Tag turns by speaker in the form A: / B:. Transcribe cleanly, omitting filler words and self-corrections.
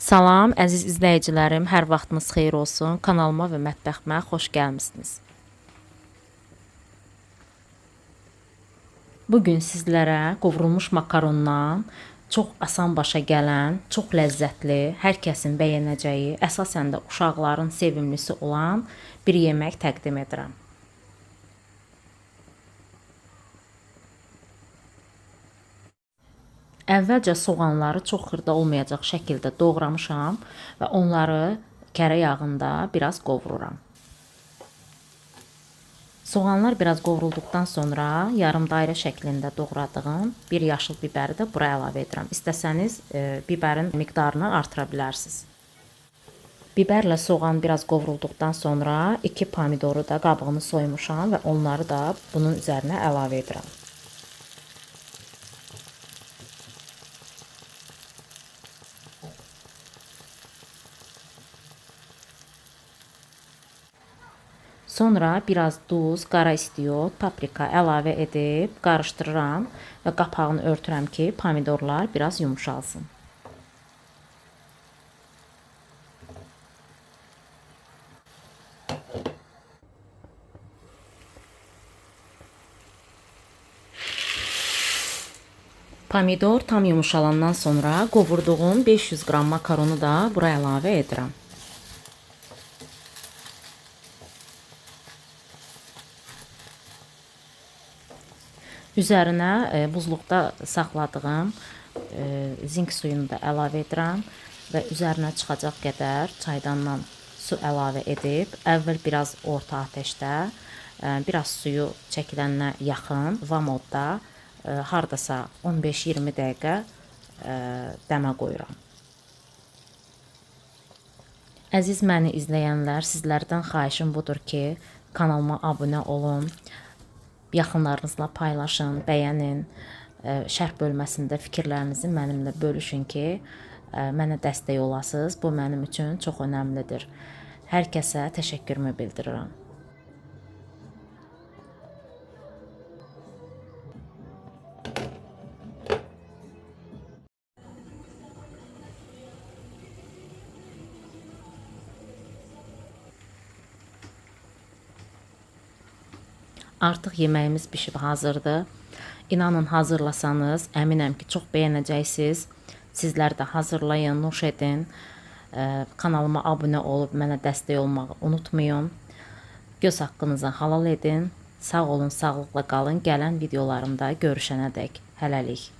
A: Salam, əziz izləyicilərim, hər vaxtınız xeyir olsun. Kanalıma və mətbəximə xoş gəlmisiniz. Bugün sizlərə qovrulmuş makarondan çox asan başa gələn, çox ləzzətli, hər kəsin bəyənəcəyi, əsasən də uşaqların sevimlisi olan bir yemək təqdim edirəm. Əvvəlcə soğanları çox xırda olmayacaq şəkildə doğramışam və onları kərə yağında biraz qovururam. Soğanlar biraz qovrulduqdan sonra yarım dairə şəklində doğradığım bir yaşıl biberi də bura əlavə edirəm. İstəsəniz biberin miqdarını artıra bilərsiniz. Biberlə soğan biraz qovrulduqdan sonra 2 pomidoru da qabığını soymuşam və onları da bunun üzərinə əlavə edirəm. Sonra biraz duz, qara istiot, paprika əlavə edib qarışdırıram və qapağını örtürəm ki, pomidorlar biraz yumşalsın. Pomidor tam yumuşalandan sonra qovurduğum 500 qram makaronu da bura əlavə edirəm. Üzərinə buzluqda saxladığım zink suyunu da əlavə edirəm və üzərinə çıxacaq qədər çaydandan su əlavə edib, əvvəl biraz orta ateşdə, biraz suyu çəkiləninə yaxın vamodda hardasa 15-20 dəqiqə dəmə qoyuram. Əziz məni izləyənlər, sizlərdən xahişim budur ki, kanalıma abunə olun. Yaxınlarınızla paylaşın, bəyənin, şərh bölməsində fikirlərinizi mənimlə bölüşün ki, mənə dəstək olasınız. Bu mənim üçün çox önəmlidir. Hər kəsə təşəkkürümü bildirirəm. Artıq yeməyimiz bişib hazırdır. İnanın hazırlasanız, əminəm ki, çox bəyənəcəksiniz. Sizlər də hazırlayın, nuş edin. Kanalıma abunə olub mənə dəstək olmağı unutmayın. Göz haqqınızı halal edin. Sağ olun, sağlıqla qalın. Gələn videolarımda görüşənədək. Hələlik.